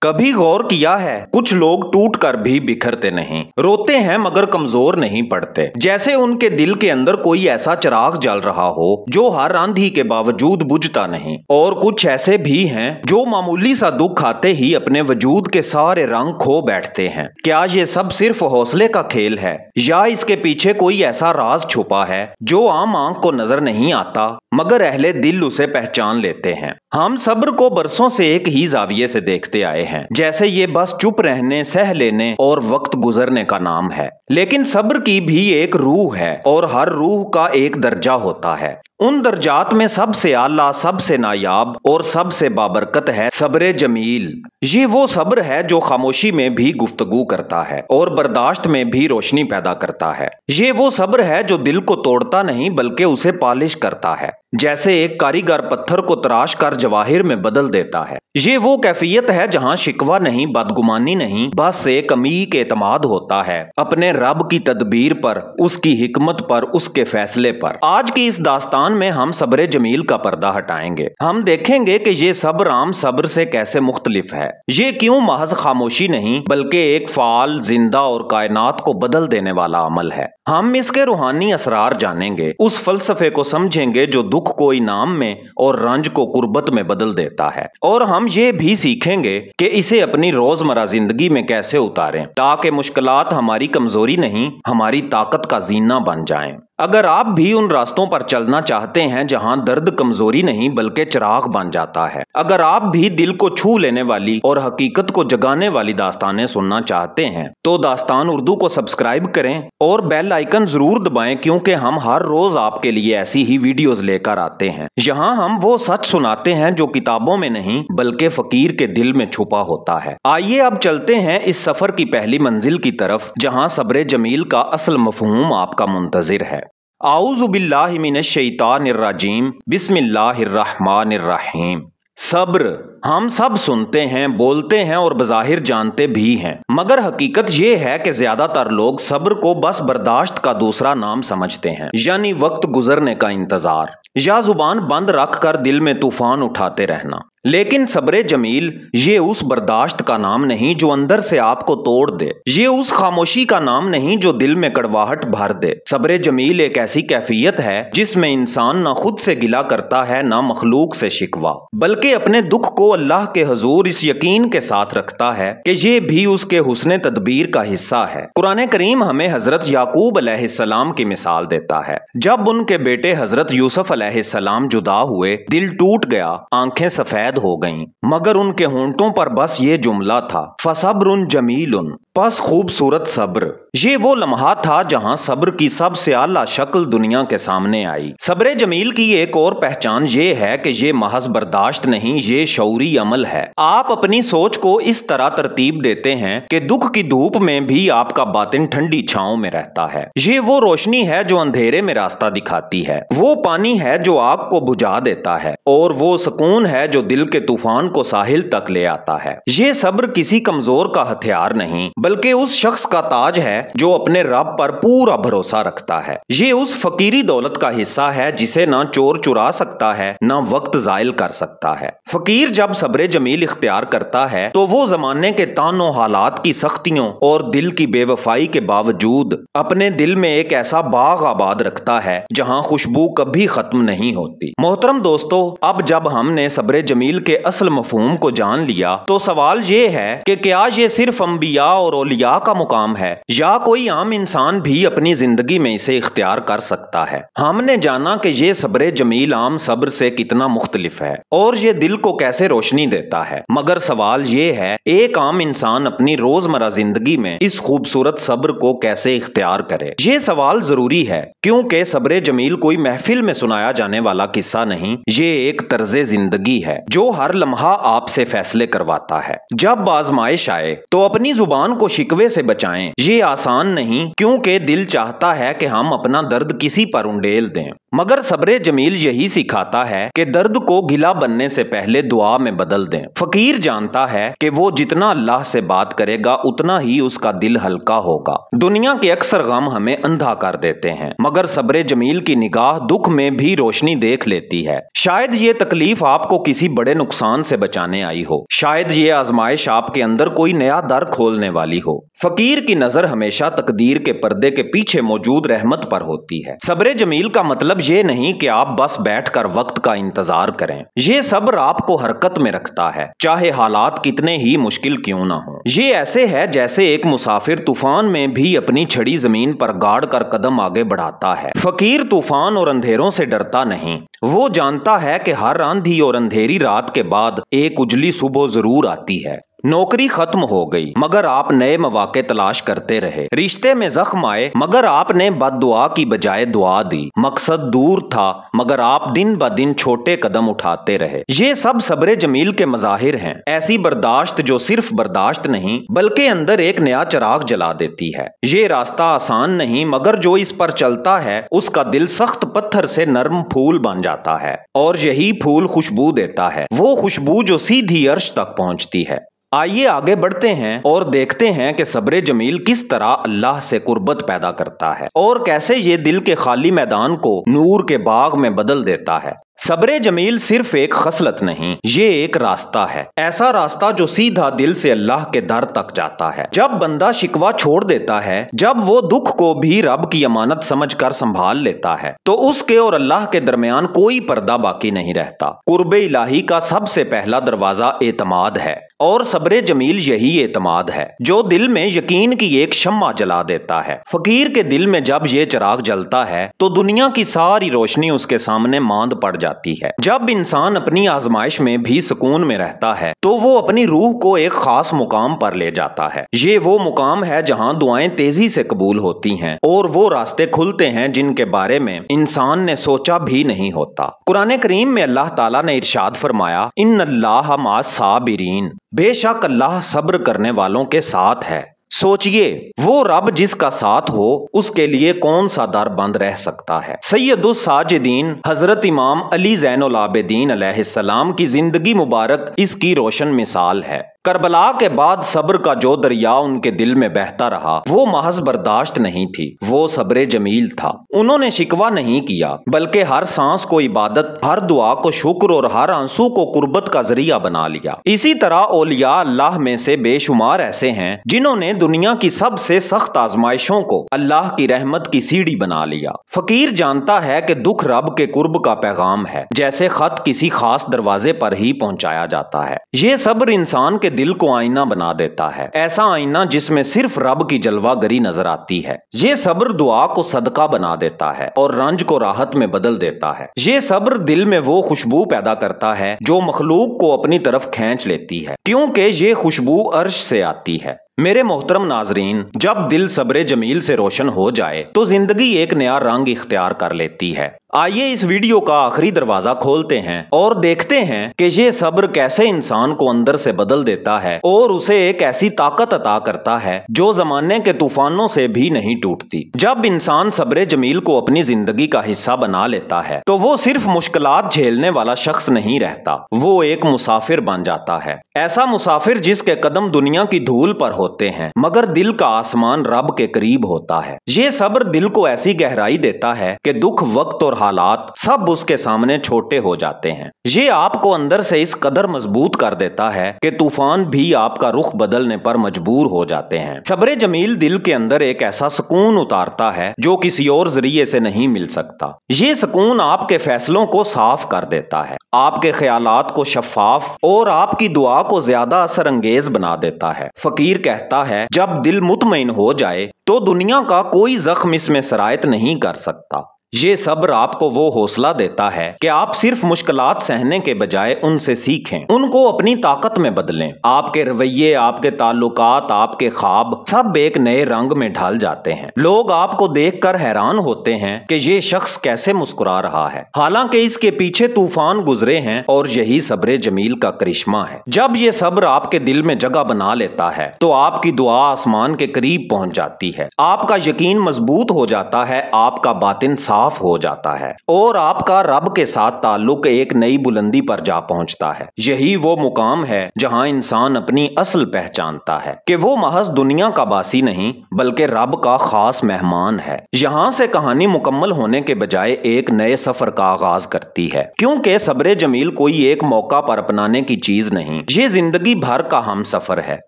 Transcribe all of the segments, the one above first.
कभी गौर किया है कुछ लोग टूट कर भी बिखरते नहीं, रोते हैं मगर कमजोर नहीं पड़ते। जैसे उनके दिल के अंदर कोई ऐसा चिराग जल रहा हो जो हर आंधी के बावजूद बुझता नहीं। और कुछ ऐसे भी हैं जो मामूली सा दुख आते ही अपने वजूद के सारे रंग खो बैठते हैं। क्या ये सब सिर्फ हौसले का खेल है या इसके पीछे कोई ऐसा राज छुपा है जो आम आंख को नजर नहीं आता मगर अहले दिल उसे पहचान लेते हैं। हम सब्र को बरसों से एक ही जाविये से देखते आए हैं, जैसे ये बस चुप रहने, सह लेने और वक्त गुजरने का नाम है। लेकिन सब्र की भी एक रूह है और हर रूह का एक दर्जा होता है। उन दर्जात में सबसे आला, सबसे नायाब और सबसे बाबरकत है सब्र जमील। ये वो सब्र है जो खामोशी में भी गुफ्तगू करता है और बर्दाश्त में भी रोशनी पैदा करता है। ये वो सब्र है जो दिल को तोड़ता नहीं बल्कि उसे पालिश करता है, जैसे एक कारीगर पत्थर को तराश कर जवाहिर में बदल देता है। ये वो कैफियत है जहां शिकवा नहीं, बदगुमानी नहीं, बस एक अमीक एतमाद होता है अपने रब की तदबीर पर, उसकी हिकमत पर, उसके फैसले पर। आज की इस दास्तान में हम सब्र जमील का पर्दा हटाएंगे। हम देखेंगे कि ये सब्र आम सब्र से कैसे मुख्तलिफ है। ये क्यों महज खामोशी नहीं बल्कि एक फाल, जिंदा और कायनात को बदल देने वाला अमल है। हम इसके रूहानी असरार जानेंगे, उस फलसफे को समझेंगे जो दुख को इनाम में और रंज को कुर्बत में बदल देता है। और हम ये भी सीखेंगे कि इसे अपनी रोजमर्रा जिंदगी में कैसे उतारें ताकि मुश्किलात हमारी कमजोरी नहीं, हमारी ताकत का जीना बन जाएं। अगर आप भी उन रास्तों पर चलना चाहते हैं जहां दर्द कमजोरी नहीं बल्कि चिराग बन जाता है, अगर आप भी दिल को छू लेने वाली और हकीकत को जगाने वाली दास्तानें सुनना चाहते हैं, तो दास्तान उर्दू को सब्सक्राइब करें और बेल आइकन जरूर दबाएं, क्योंकि हम हर रोज आपके लिए ऐसी ही वीडियोस लेकर आते हैं। यहाँ हम वो सच सुनाते हैं जो किताबों में नहीं बल्कि फकीर के दिल में छुपा होता है। आइए अब चलते हैं इस सफर की पहली मंजिल की तरफ, जहाँ सब्र जमील का असल मफहूम आपका मुंतजिर है। आऊज़ु बिल्लाहि मिनश शैतानिर रजीम, बिस्मिल्लाहिर्रहमानिर रहीम। सब्र हम सब सुनते हैं, बोलते हैं और बज़ाहिर जानते भी हैं, मगर हकीकत ये है कि ज्यादातर लोग सब्र को बस बर्दाश्त का दूसरा नाम समझते हैं, यानी वक्त गुजरने का इंतजार या जुबान बंद रख कर दिल में तूफान उठाते रहना। लेकिन सब्र जमील ये उस बर्दाश्त का नाम नहीं जो अंदर से आपको तोड़ दे, ये उस खामोशी का नाम नहीं जो दिल में कड़वाहट भर दे। सब्र जमील एक ऐसी कैफियत है जिसमें इंसान ना खुद से गिला करता है, ना मखलूक से शिकवा, बल्कि अपने दुख को अल्लाह के हुजूर इस यकीन के साथ रखता है कि ये भी उसके हुस्ने तदबीर का हिस्सा है। कुरान करीम हमें हजरत याकूब अलैहिस्सलाम की मिसाल देता है। जब उनके बेटे हजरत यूसुफ अलैहिस्सलाम जुदा हुए, दिल टूट गया, आंखें सफेद हो गईं, मगर उनके होंठों पर बस ये जुमला था, फसब्रुन जमीलुन, बस खूबसूरत सब्र। ये वो लम्हा था जहां सब्र की सबसे आला शक्ल दुनिया के सामने आई। सब्र जमील की एक और पहचान ये है कि ये महज बर्दाश्त नहीं, ये शऊरी अमल है। आप अपनी सोच को इस तरह तरतीब देते हैं कि दुख की धूप में भी आपका बातिन ठंडी छांव में रहता है। ये वो रोशनी है जो अंधेरे में रास्ता दिखाती है, वो पानी है जो आग को बुझा देता है, और वो सुकून है जो दिल के तूफान को साहिल तक ले आता है। ये सब्र किसी कमजोर का हथियार नहीं बल्कि उस शख्स का ताज है जो अपने रब पर पूरा भरोसा रखता है। ये उस फकीरी दौलत का हिस्सा है जिसे ना चोर चुरा सकता है, ना वक्त जायल कर सकता है। फकीर जब सब्र जमील इख्तियार करता है तो वो जमाने के तानों, हालात की सख्तियों और दिल की बेवफाई के बावजूद अपने दिल में एक ऐसा बाग आबाद रखता है जहां खुशबू कभी खत्म नहीं होती। मोहतरम दोस्तों, अब जब हमने सब्र जमील के असल मफहूम को जान लिया तो सवाल ये है कि क्या ये सिर्फ अंबिया और औलिया का मुकाम है या कोई आम इंसान भी अपनी जिंदगी में इसे इख्तियार कर सकता है। हमने जाना कि ये सब्र जमील आम सब्र से कितना मुख्तलिफ है और ये दिल को कैसे रोशनी देता है। मगर सवाल ये है, एक आम इंसान अपनी रोजमर्रा जिंदगी में इस खूबसूरत सब्र को कैसे इख्तियार करे। ये सवाल जरूरी है क्योंकि सब्र जमील कोई महफिल में सुनाया जाने वाला किस्सा नहीं, ये एक तर्जे जिंदगी है जो हर लम्हा आपसे फैसले करवाता है। जब आजमाइश आए तो अपनी जुबान को शिकवे से बचाएं। ये आसान नहीं क्योंकि दिल चाहता है कि हम अपना दर्द किसी पर उंडेल दें, मगर सब्र जमील यही सिखाता है कि दर्द को गिला बनने से पहले दुआ में बदल दें। फकीर जानता है कि वो जितना अल्लाह से बात करेगा उतना ही उसका दिल हल्का होगा। दुनिया के अक्सर गम हमें अंधा कर देते हैं, मगर सब्र जमील की निगाह दुख में भी रोशनी देख लेती है। शायद ये तकलीफ आपको किसी बड़े नुकसान से बचाने आई हो, शायद ये आजमाइश आपके अंदर कोई नया दर खोलने वाली हो। फकीर की नजर हमेशा तकदीर के पर्दे के पीछे मौजूद रहमत पर होती है। सब्र जमील का मतलब ये नहीं कि आप बस बैठकर वक्त का इंतजार करें। ये सब्र आपको हरकत में रखता है, चाहे हालात कितने ही मुश्किल क्यों ना हो। ये ऐसे है जैसे एक मुसाफिर तूफान में भी अपनी छड़ी जमीन पर गाड़ कर कदम आगे बढ़ाता है। फकीर तूफान और अंधेरों से डरता नहीं, वो जानता है कि हर आंधी और अंधेरी रात के बाद एक उजली सुबह जरूर आती है। नौकरी खत्म हो गई मगर आप नए मौके तलाश करते रहे। रिश्ते में जख्म आए मगर आपने बद्दुआ की बजाय दुआ दी। मकसद दूर था मगर आप दिन ब दिन छोटे कदम उठाते रहे। ये सब सब्र जमील के मज़ाहिर हैं। ऐसी बर्दाश्त जो सिर्फ बर्दाश्त नहीं बल्कि अंदर एक नया चिराग जला देती है। ये रास्ता आसान नहीं मगर जो इस पर चलता है उसका दिल सख्त पत्थर से नरम फूल बन जाता है और यही फूल खुशबू देता है, वो खुशबू जो सीधी अर्श तक पहुंचती है। आइए आगे बढ़ते हैं और देखते हैं कि सब्र जमील किस तरह अल्लाह से कुर्बत पैदा करता है और कैसे ये दिल के खाली मैदान को नूर के बाग में बदल देता है। सब्र जमील सिर्फ एक खसलत नहीं, ये एक रास्ता है, ऐसा रास्ता जो सीधा दिल से अल्लाह के दर तक जाता है। जब बंदा शिकवा छोड़ देता है, जब वो दुख को भी रब की अमानत समझकर संभाल लेता है, तो उसके और अल्लाह के दरमियान कोई पर्दा बाकी नहीं रहता। कुर्बे इलाही का सबसे पहला दरवाजा एतमाद है और सब्र जमील यही एतमाद है जो दिल में यकीन की एक शम्मा जला देता है। फकीर के दिल में जब ये चिराग जलता है तो दुनिया की सारी रोशनी उसके सामने मांद पड़ जाती है। जब इंसान अपनी आजमाइश में भी सुकून में रहता है तो वो अपनी रूह को एक खास मुकाम पर ले जाता है। ये वो मुकाम है जहां दुआएं तेजी से कबूल होती हैं और वो रास्ते खुलते हैं जिनके बारे में इंसान ने सोचा भी नहीं होता। कुरान करीम में अल्लाह ताला ने इरशाद फरमाया, इन्नल्लाह मास साबिरीन, बेशक अल्लाह सब्र करने वालों के साथ है। सोचिए, वो रब जिसका साथ हो उसके लिए कौन सा दर बंद रह सकता है। सैयदुस साजिदीन हजरत इमाम अली ज़ैनुल आबिदीन अलैहिस्सलाम की जिंदगी मुबारक इसकी रोशन मिसाल है। करबला के बाद सब्र का जो दरिया उनके दिल में बहता रहा वो महज बर्दाश्त नहीं थी, वो सब्र जमील था। उन्होंने शिकवा नहीं किया बल्कि हर सांस को इबादत, हर दुआ को शुक्र और हर आंसू को कुर्बत का जरिया बना लिया। इसी तरह औलिया अल्लाह में से बेशुमार ऐसे हैं जिन्होंने दुनिया की सबसे सख्त आजमाइशों को अल्लाह की रहमत की सीढ़ी बना लिया। फकीर जानता है कि दुख रब के कुर्ब का पैगाम है, जैसे खत किसी खास दरवाजे पर ही पहुंचाया जाता है। ये सब्र इंसान के दिल को आईना बना देता है, ऐसा आईना जिसमें सिर्फ रब की जलवागरी नजर आती है। ये सब्र दुआ को सदका बना देता है और रंज को राहत में बदल देता है। ये सब्र दिल में वो खुशबू पैदा करता है जो मखलूक को अपनी तरफ खींच लेती है, क्योंकि ये खुशबू अर्श से आती है। मेरे मोहतरम नाजरीन, जब दिल सब्र जमील से रोशन हो जाए तो जिंदगी एक नया रंग इख्तियार कर लेती है। आइए इस वीडियो का आखिरी दरवाजा खोलते हैं और देखते हैं कि ये सब्र कैसे इंसान को अंदर से बदल देता है और उसे एक ऐसी ताकत अता करता है जो जमाने के तूफानों से भी नहीं टूटती। जब इंसान सब्र जमील को अपनी जिंदगी का हिस्सा बना लेता है तो वो सिर्फ मुश्किलात झेलने वाला शख्स नहीं रहता, वो एक मुसाफिर बन जाता है। ऐसा मुसाफिर जिसके कदम दुनिया की धूल पर होते हैं मगर दिल का आसमान रब के करीब होता है। ये सब्र दिल को ऐसी गहराई देता है कि दुख, वक्त और हालात सब उसके सामने छोटे हो जाते हैं। ये आपको अंदर से इस कदर मजबूत कर देता है कि तूफान भी आपका रुख बदलने पर मजबूर हो जाते हैं। सब्र जमील दिल के अंदर एक ऐसा सुकून उतारता है जो किसी और जरिए से नहीं मिल सकता। ये सुकून आपके फैसलों को साफ कर देता है, आपके ख्यालात को शफाफ और आपकी दुआ को ज्यादा असर अंगेज बना देता है। फकीर कहता है, जब दिल मुतमईन हो जाए तो दुनिया का कोई जख्म इसमें सरायत नहीं कर सकता। ये सब्र आपको वो हौसला देता है कि आप सिर्फ मुश्किलात सहने के बजाय उनसे सीखें, उनको अपनी ताकत में बदलें। आपके रवैये, आपके ताल्लुकात, आपके ख्वाब सब एक नए रंग में ढल जाते हैं। लोग आपको देखकर हैरान होते हैं कि ये शख्स कैसे मुस्कुरा रहा है, हालांकि इसके पीछे तूफान गुजरे हैं और यही सब्र जमील का करिश्मा है। जब ये सब्र आपके दिल में जगह बना लेता है तो आपकी दुआ आसमान के करीब पहुंच जाती है, आपका यकीन मजबूत हो जाता है, आपका बातिन साफ साफ हो जाता है और आपका रब के साथ ताल्लुक एक नई बुलंदी पर जा पहुंचता है। यही वो मुकाम है जहां इंसान अपनी असल पहचानता है कि वो महज दुनिया का बासी नहीं बल्कि रब का खास मेहमान है। यहाँ से कहानी मुकम्मल होने के बजाय एक नए सफर का आगाज करती है, क्योंकि सब्र जमील कोई एक मौका पर अपनाने की चीज नहीं, ये जिंदगी भर का हम सफर है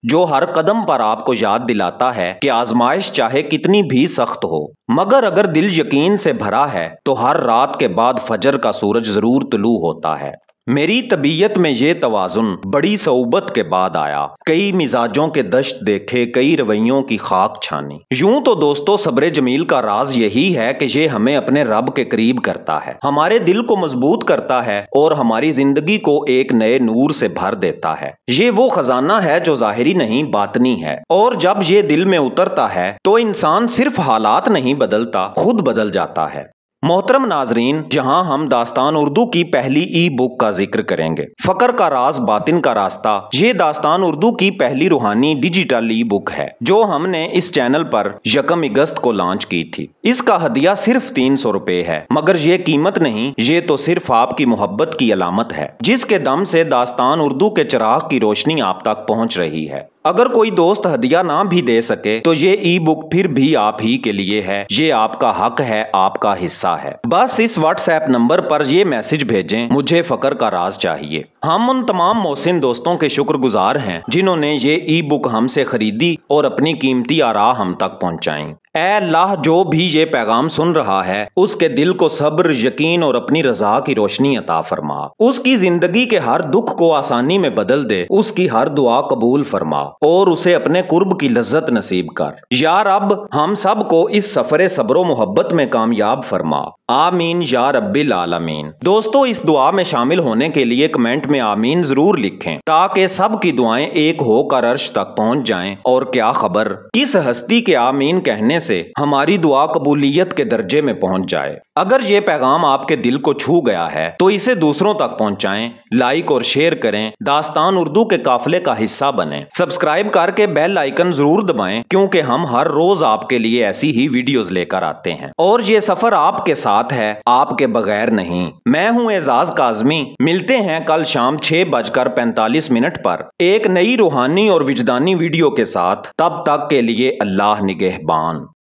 जो हर कदम पर आपको याद दिलाता है कि आजमाइश चाहे कितनी भी सख्त हो, मगर अगर दिल यकीन से भरा है तो हर रात के बाद फजर का सूरज जरूर तुलू होता है। मेरी तबीयत में ये तवाजुन बड़ी सऊबत के बाद आया, कई मिजाजों के दश्त देखे, कई रवैयों की खाक छानी। यूं तो दोस्तों सब्र जमील का राज यही है कि ये हमें अपने रब के करीब करता है, हमारे दिल को मजबूत करता है और हमारी जिंदगी को एक नए नूर से भर देता है। ये वो खजाना है जो जाहिरी नहीं बातनी है, और जब ये दिल में उतरता है तो इंसान सिर्फ हालात नहीं बदलता, खुद बदल जाता है। मोहतरम नाजरीन, जहां हम दास्तान उर्दू की पहली ई बुक का जिक्र करेंगे, फकर का राज बातिन का रास्ता। ये दास्तान उर्दू की पहली रूहानी डिजिटल ई बुक है जो हमने इस चैनल पर 1 अगस्त को लॉन्च की थी। इसका हदिया सिर्फ 300 रुपए है, मगर ये कीमत नहीं, ये तो सिर्फ आपकी मोहब्बत की अलामत है जिसके दम से दास्तान उर्दू के चिराग की रोशनी आप तक पहुंच रही है। अगर कोई दोस्त हदिया ना भी दे सके तो ये ई बुक फिर भी आप ही के लिए है, ये आपका हक है, आपका हिस्सा है। बस इस व्हाट्सएप नंबर पर ये मैसेज भेजें, मुझे फकर का राज चाहिए। हम उन तमाम मोहसिन दोस्तों के शुक्रगुजार हैं जिन्होंने ये ई बुक हमसे खरीदी और अपनी कीमती आरा हम तक पहुंचाई। ऐ अल्लाह, जो भी ये पैगाम सुन रहा है उसके दिल को सब्र, यकीन और अपनी रजा की रोशनी अता फरमा, उसकी जिंदगी के हर दुख को आसानी में बदल दे, उसकी हर दुआ कबूल फरमा और उसे अपने कुर्ब की लज्जत नसीब कर। या रब, हम सब को इस सफरे सब्रो मोहब्बत में कामयाब फरमा। आमीन या रब्बिल आलमीन। दोस्तों, इस दुआ में शामिल होने के लिए कमेंट में आमीन जरूर लिखें ताकि सब की दुआएं एक होकर अर्श तक पहुंच जाएं। और क्या खबर किस हस्ती के आमीन कहने से हमारी दुआ कबूलियत के दर्जे में पहुंच जाए। अगर ये पैगाम आपके दिल को छू गया है तो इसे दूसरों तक पहुंचाएं, लाइक और शेयर करें, दास्तान उर्दू के काफिले का हिस्सा बने, सब्सक्राइब करके बेल आइकन जरूर दबाएं, क्योंकि हम हर रोज आपके लिए ऐसी ही वीडियोस लेकर आते हैं और ये सफर आपके साथ है, आपके बगैर नहीं। मैं हूं एजाज काज़मी। मिलते हैं कल शाम 6:45 पर एक नई रूहानी और विजदानी वीडियो के साथ। तब तक के लिए अल्लाह निगहबान।